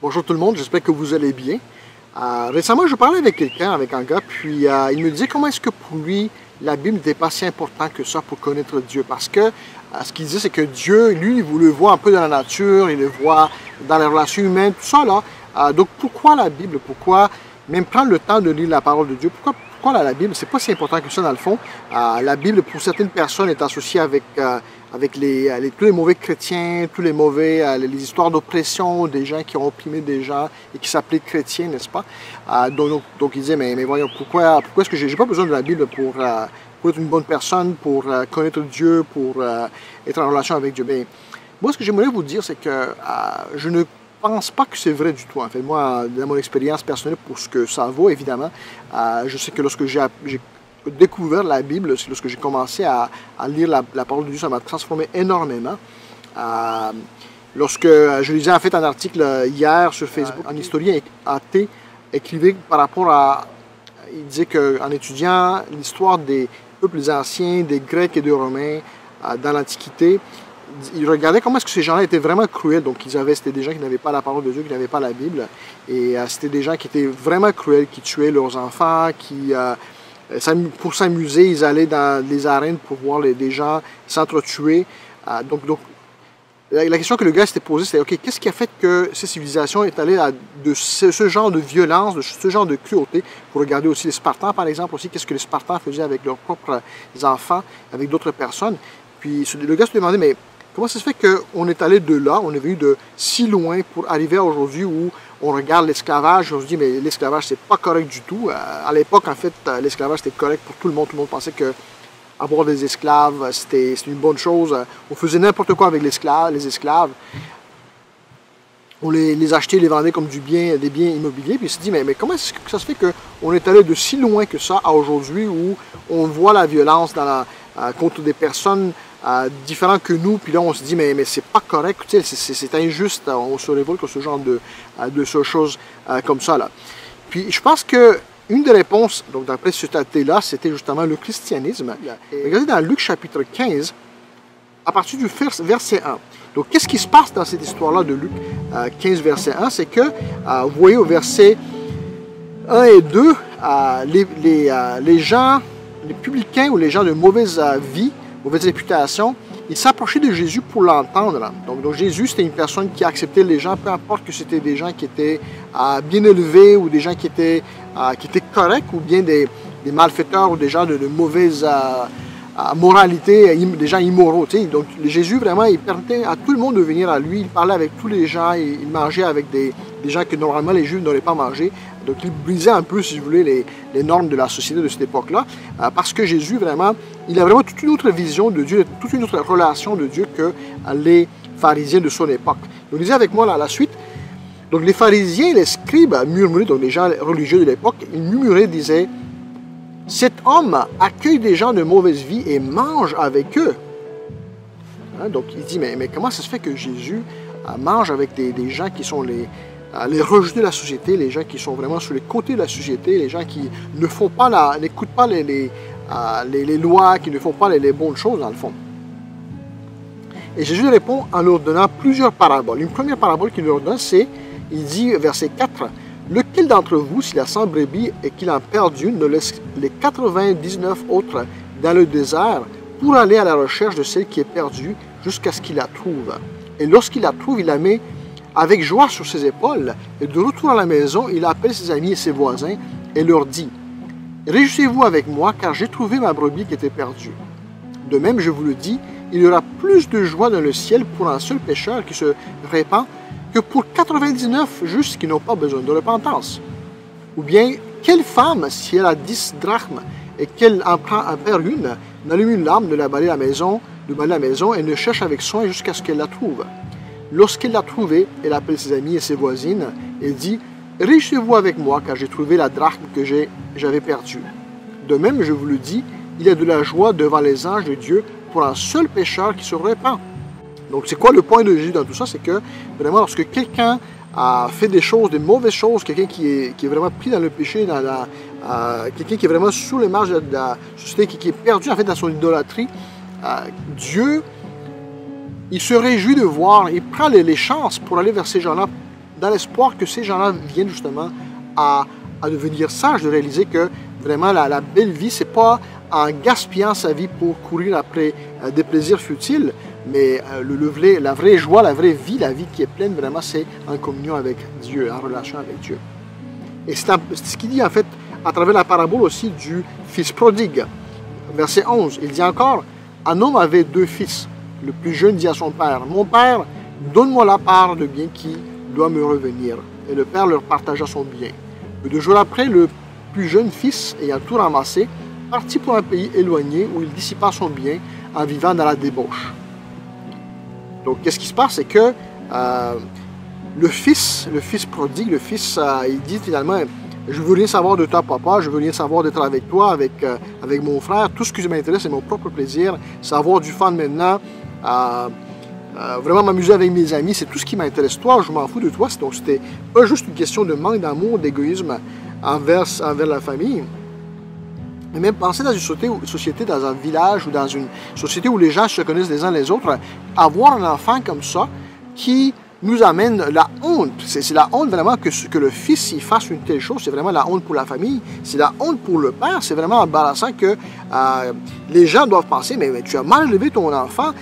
Bonjour tout le monde, j'espère que vous allez bien. Récemment, je parlais avec quelqu'un, avec un gars, puis il me disait comment est-ce que pour lui, la Bible n'était pas si important que ça pour connaître Dieu. Parce que ce qu'il disait, c'est que Dieu, lui, il le voit un peu dans la nature, il le voit dans les relations humaines, tout ça là. Donc pourquoi la Bible? Pourquoi même prendre le temps de lire la parole de Dieu? Pourquoi la Bible? C'est pas si important que ça dans le fond. La Bible, pour certaines personnes, est associée avec tous les mauvais chrétiens, tous les mauvais, les histoires d'oppression, des gens qui ont opprimé des gens et qui s'appelaient chrétiens, n'est-ce pas? Donc il disait, mais voyons, pourquoi est-ce que j'ai pas besoin de la Bible pour être une bonne personne, pour connaître Dieu, pour être en relation avec Dieu? Mais moi, ce que j'aimerais vous dire, c'est que je ne pense pas que c'est vrai du tout. En fait, moi, dans mon expérience personnelle, pour ce que ça vaut, évidemment, je sais que lorsque j'ai découvert la Bible, c'est lorsque j'ai commencé à lire la parole de Dieu, ça m'a transformé énormément. Lorsque je lisais en fait un article hier sur Facebook, un historien athée écrivait par rapport à... Il disait qu'en étudiant l'histoire des peuples anciens, des Grecs et des Romains dans l'Antiquité, il regardait comment est-ce que ces gens-là étaient vraiment cruels. Donc c'était des gens qui n'avaient pas la parole de Dieu, qui n'avaient pas la Bible. Et c'était des gens qui étaient vraiment cruels, qui tuaient leurs enfants, qui... pour s'amuser, ils allaient dans les arènes pour voir des gens s'entretuer. Donc, la question que le gars s'était posée, c'était OK, qu'est-ce qui a fait que ces civilisations est allées de ce genre de violence, de ce genre de cruauté? Pour regarder aussi les Spartans, par exemple, aussi, qu'est-ce que les Spartans faisaient avec leurs propres enfants, avec d'autres personnes. Puis le gars se demandait, mais comment ça se fait qu'on est allé de là, on est venu de si loin pour arriver à aujourd'hui où on regarde l'esclavage, on se dit, mais l'esclavage, c'est pas correct du tout. À l'époque, en fait, l'esclavage, c'était correct pour tout le monde. Tout le monde pensait que avoir des esclaves, c'était une bonne chose. On faisait n'importe quoi avec les esclaves. On les achetait, les vendait comme des biens immobiliers. Puis il se dit, mais comment est-ce que ça se fait qu'on est allé de si loin que ça à aujourd'hui où on voit la violence contre des personnes différents que nous, puis là on se dit mais c'est pas correct, c'est injuste, on se révolte contre ce genre de choses comme ça là. Puis je pense que une des réponses, donc d'après ce athée-là, c'était justement le christianisme. Regardez dans Luc chapitre 15, à partir du verset 1. Donc qu'est-ce qui se passe dans cette histoire-là de Luc 15, verset 1? C'est que, vous voyez au verset 1 et 2, les gens, les publicains ou les gens de mauvaise vie, mauvaise réputation, ils s'approchaient de Jésus pour l'entendre. Donc Jésus, c'était une personne qui acceptait les gens, peu importe que c'était des gens qui étaient bien élevés ou des gens qui étaient corrects ou bien des malfaiteurs ou des gens de mauvaise moralité, des gens immoraux. Donc Jésus, vraiment, il permettait à tout le monde de venir à lui. Il parlait avec tous les gens, il mangeait avec des gens que normalement les Juifs n'auraient pas mangé. Donc il brisait un peu, si vous voulez, les normes de la société de cette époque-là, parce que Jésus, vraiment, il a vraiment toute une autre vision de Dieu, toute une autre relation de Dieu que les pharisiens de son époque. Donc lisez avec moi là, la suite. Donc les pharisiens, les scribes murmuraient, donc les gens religieux de l'époque, ils murmuraient, disaient, « Cet homme accueille des gens de mauvaise vie et mange avec eux. » Donc il dit, mais comment ça se fait que Jésus mange avec des gens qui sont les rejetés de la société, les gens qui sont vraiment sur les côtés de la société, les gens qui ne font pas n'écoutent pas les lois, qui ne font pas les bonnes choses dans le fond. Et Jésus répond en leur donnant plusieurs paraboles. Une première parabole qu'il leur donne, c'est, il dit, verset 4, « Lequel d'entre vous, s'il a 100 brebis et qu'il en perd une, ne laisse les 99 autres dans le désert pour aller à la recherche de celle qui est perdue jusqu'à ce qu'il la trouve. Et lorsqu'il la trouve, il la met avec joie sur ses épaules, et de retour à la maison, il appelle ses amis et ses voisins et leur dit, « Réjouissez-vous avec moi, car j'ai trouvé ma brebis qui était perdue. De même, je vous le dis, il y aura plus de joie dans le ciel pour un seul pécheur qui se répand que pour 99 justes qui n'ont pas besoin de repentance. Ou bien, quelle femme, si elle a 10 drachmes et qu'elle en perd une, n'allume une lampe de la balayer à la maison et ne cherche avec soin jusqu'à ce qu'elle la trouve. Lorsqu'elle l'a trouvée, elle appelle ses amis et ses voisines et dit, « Réjouissez-vous avec moi, car j'ai trouvé la drachme que j'avais perdue. De même, je vous le dis, il y a de la joie devant les anges de Dieu pour un seul pécheur qui se repent. » Donc, c'est quoi le point de Jésus dans tout ça? C'est que, vraiment, lorsque quelqu'un a fait des mauvaises choses, quelqu'un qui est vraiment pris dans le péché, quelqu'un qui est vraiment sous les marges de la société, qui est perdu, en fait, dans son idolâtrie, Dieu, il se réjouit de voir, il prend les chances pour aller vers ces gens-là dans l'espoir que ces gens-là viennent justement à devenir sages, de réaliser que vraiment la belle vie, c'est pas en gaspillant sa vie pour courir après des plaisirs futiles, mais la vraie joie, la vraie vie, la vie qui est pleine, vraiment, c'est en communion avec Dieu, en relation avec Dieu. Et c'est ce qu'il dit en fait à travers la parabole aussi du fils prodigue. Verset 11, il dit encore, un homme avait 2 fils. Le plus jeune dit à son père, mon père, donne-moi la part de bien qui doit me revenir. Et le père leur partagea son bien. 2 jours après, le plus jeune fils, ayant tout ramassé, partit pour un pays éloigné où il dissipa son bien en vivant dans la débauche. Donc, qu'est-ce qui se passe? C'est que le fils prodigue, il dit finalement, je veux rien savoir de toi, papa, je veux rien savoir d'être avec toi, avec mon frère. Tout ce qui m'intéresse, c'est mon propre plaisir, c'est avoir du fun maintenant, vraiment m'amuser avec mes amis, c'est tout ce qui m'intéresse. Toi, je m'en fous de toi. Donc, c'était pas juste une question de manque d'amour, d'égoïsme envers la famille. Mais même penser dans une société, dans un village ou dans une société où les gens se connaissent les uns les autres, avoir un enfant comme ça qui nous amène la honte. C'est la honte vraiment que le fils il fasse une telle chose. C'est vraiment la honte pour la famille. C'est la honte pour le père. C'est vraiment embarrassant que les gens doivent penser, mais tu as mal élevé ton enfant.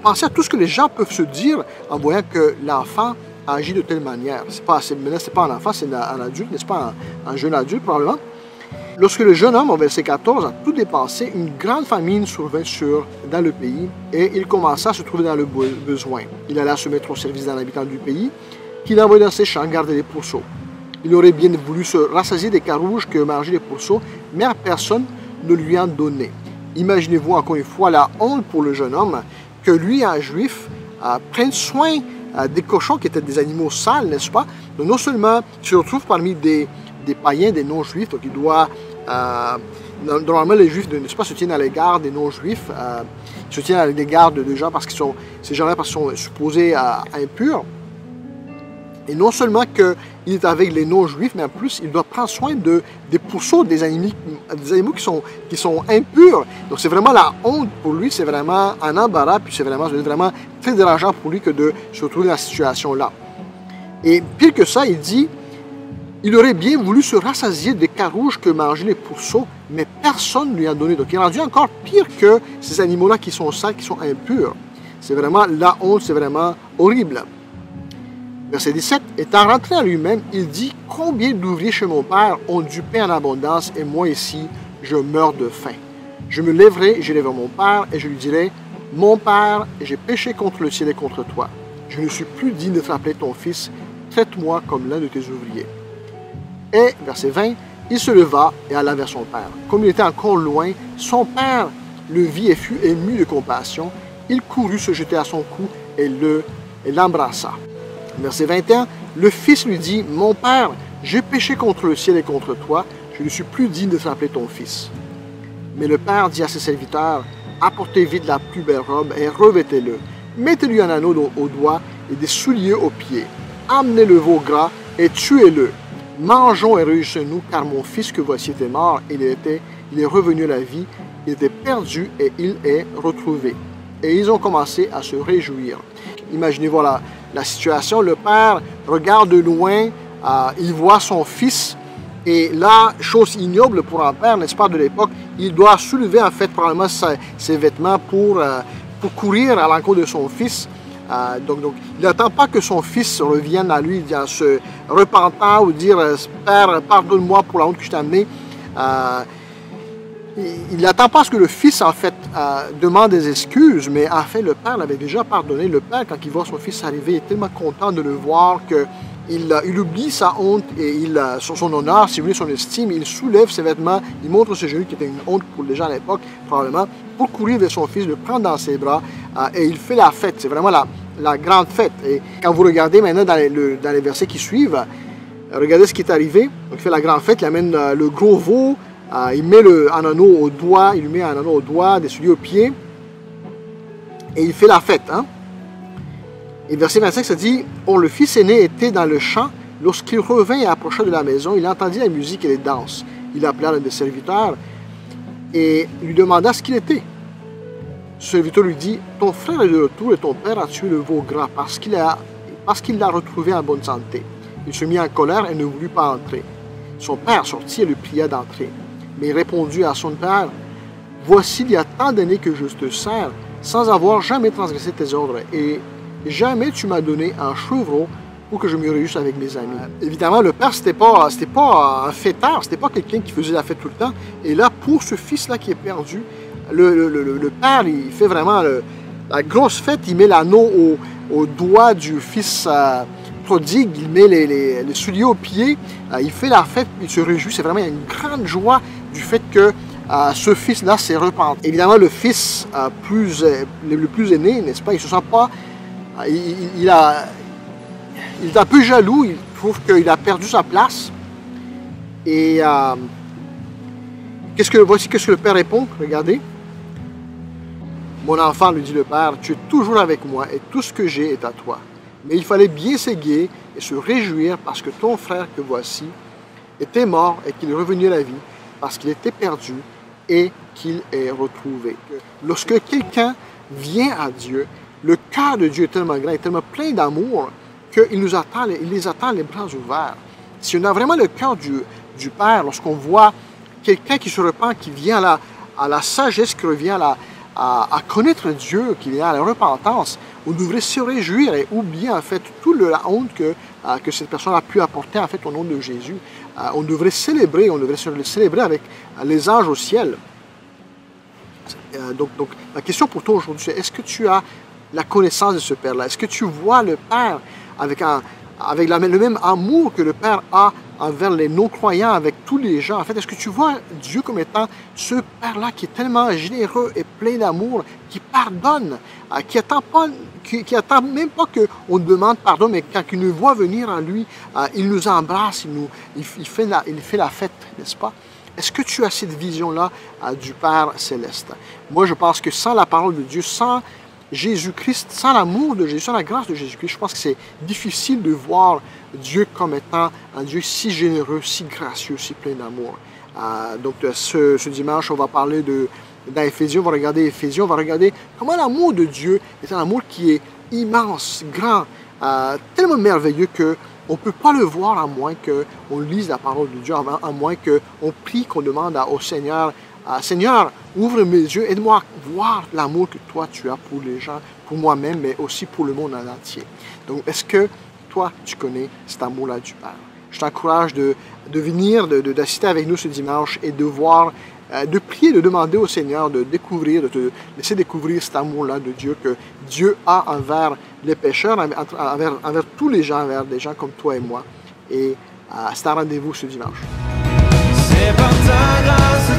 Pensez à tout ce que les gens peuvent se dire en voyant que l'enfant agit de telle manière. Maintenant, ce n'est pas un enfant, c'est un adulte, n'est-ce pas, un jeune adulte probablement. Lorsque le jeune homme, au verset 14, a tout dépensé, une grande famine survint dans le pays et il commença à se trouver dans le besoin. Il alla se mettre au service d'un habitant du pays qu'il envoyait dans ses champs garder les pourceaux. Il aurait bien voulu se rassasier des carouges que mangeaient les pourceaux, mais personne ne lui en donnait. Imaginez-vous encore une fois la honte pour le jeune homme que lui, un juif, prenne soin des cochons qui étaient des animaux sales, n'est-ce pas? Donc non seulement tu te retrouves parmi des païens, des non-juifs, donc il doit... normalement, les juifs se tiennent à l'égard des non-juifs, se tiennent à l'égard de gens parce qu'ils sont... Ces gens-là sont supposés impurs. Et non seulement qu'il est avec les non-juifs, mais en plus, il doit prendre soin des pourceaux, des animaux qui sont impurs. Donc c'est vraiment la honte pour lui, c'est vraiment un embarras, puis c'est vraiment très dérangeant pour lui que de se retrouver dans la situation-là. Et pire que ça, il dit... Il aurait bien voulu se rassasier des carouges que mangeaient les pourceaux, mais personne ne lui a donné. Donc il est rendu encore pire que ces animaux-là qui sont sales, qui sont impurs. C'est vraiment la honte, c'est vraiment horrible. Verset 17, étant rentré à lui-même, il dit, combien d'ouvriers chez mon père ont du pain en abondance, et moi ici, je meurs de faim. Je me lèverai, j'irai vers mon père, et je lui dirai, mon père, j'ai péché contre le ciel et contre toi. Je ne suis plus digne de t'appeler ton fils, traite-moi comme l'un de tes ouvriers. Et, verset 20, il se leva et alla vers son père. Comme il était encore loin, son père le vit et fut ému de compassion. Il courut se jeter à son cou et l'embrassa. Verset 21, le fils lui dit, mon père, j'ai péché contre le ciel et contre toi, je ne suis plus digne de t'appeler ton fils. Mais le père dit à ses serviteurs, apportez vite la plus belle robe et revêtez-le. Mettez-lui un anneau au doigt et des souliers aux pieds. Amenez le veau gras et tuez-le. Mangeons et réjouissons-nous, car mon fils que voici était mort, il est revenu à la vie, il était perdu et il est retrouvé. Et ils ont commencé à se réjouir. Imaginez, voilà la situation, le père regarde de loin, il voit son fils, et là, chose ignoble pour un père, n'est-ce pas, de l'époque, il doit soulever en fait probablement ses vêtements pour courir à l'encontre de son fils. Donc, il n'attend pas que son fils revienne à lui en se repentant ou dire « Père, pardonne-moi pour la honte que je t'ai amenée ». Il n'attend pas à ce que le fils, en fait, demande des excuses, mais en fait, le père l'avait déjà pardonné. Le père, quand il voit son fils arriver, est tellement content de le voir qu'il oublie sa honte et son honneur, si vous voulez, son estime. Il soulève ses vêtements, il montre ses genoux, qui était une honte pour les gens à l'époque, probablement, pour courir vers son fils, le prendre dans ses bras, et il fait la fête. C'est vraiment la grande fête. Et quand vous regardez maintenant dans les versets qui suivent, regardez ce qui est arrivé. Donc, il fait la grande fête, il amène le gros veau, il met un anneau au doigt, il lui met un anneau au doigt, des souliers aux pieds, et il fait la fête. Hein? Et verset 25, ça dit, « Or le fils aîné était dans le champ, lorsqu'il revint et approcha de la maison, il entendit la musique et les danses. Il appela l'un des serviteurs et lui demanda ce qu'il était. Ce serviteur lui dit, « Ton frère est de retour et ton père a tué le veau gras parce qu'il l'a retrouvé en bonne santé. » Il se mit en colère et ne voulut pas entrer. Son père sortit et le pria d'entrer. Mais il répondit à son père, « Voici, il y a tant d'années que je te sers, sans avoir jamais transgressé tes ordres, et jamais tu m'as donné un chevreau pour que je me réjouisse avec mes amis. » Évidemment, le père, c'était pas un fêtard, c'était pas quelqu'un qui faisait la fête tout le temps. Et là, pour ce fils-là qui est perdu, le père, il fait vraiment la grosse fête, il met l'anneau au doigt du fils prodigue, il met les souliers aux pieds, il fait la fête, il se réjouit. C'est vraiment une grande joie du fait que ce fils-là s'est repenti. Évidemment, le fils le plus aîné, n'est-ce pas, il se sent pas... Il est un peu jaloux, il trouve qu'il a perdu sa place. Et voici ce que le père répond, regardez. « Mon enfant, lui dit le père, tu es toujours avec moi et tout ce que j'ai est à toi. Mais il fallait bien s'égayer et se réjouir parce que ton frère que voici était mort et qu'il est revenu à la vie, parce qu'il était perdu et qu'il est retrouvé. » Lorsque quelqu'un vient à Dieu, le cœur de Dieu est tellement grand, est tellement plein d'amour qu'il les attend les bras ouverts. Si on a vraiment le cœur du Père, lorsqu'on voit quelqu'un qui se repent, qui vient à la sagesse, qui revient à connaître Dieu, qui vient à la repentance, on devrait se réjouir et oublier en fait toute la honte que cette personne a pu apporter en fait au nom de Jésus. On devrait célébrer avec les anges au ciel. Donc la question pour toi aujourd'hui, c'est est-ce que tu as la connaissance de ce Père-là? Est-ce que tu vois le Père avec le même amour que le Père a envers les non-croyants, avec tous les gens? En fait, est-ce que tu vois Dieu comme étant ce Père-là qui est tellement généreux et plein d'amour, qui pardonne, qui attend même pas qu'on demande pardon, mais quand il nous voit venir à lui, il nous embrasse, il fait la fête, n'est-ce pas? Est-ce que tu as cette vision-là du Père céleste? Moi, je pense que sans la parole de Dieu, sans Jésus-Christ, sans l'amour de Jésus, sans la grâce de Jésus-Christ, je pense que c'est difficile de voir Dieu comme étant un Dieu si généreux, si gracieux, si plein d'amour. Donc ce dimanche, on va parler dans Éphésiens, on va regarder Éphésiens, on va regarder comment l'amour de Dieu est un amour qui est immense, grand, tellement merveilleux qu'on ne peut pas le voir à moins qu'on lise la parole de Dieu, à moins qu'on prie, qu'on demande au Seigneur, Seigneur, ouvre mes yeux, aide-moi à voir l'amour que toi tu as pour les gens, pour moi-même, mais aussi pour le monde en entier. Donc, est-ce que toi, tu connais cet amour-là du Père? Je t'encourage de venir, d'assister avec nous ce dimanche et de voir, de prier, de demander au Seigneur de découvrir, de te laisser découvrir cet amour-là de Dieu que Dieu a envers les pécheurs, envers tous les gens, envers des gens comme toi et moi. Et c'est un rendez-vous ce dimanche. C'est par ta grâce,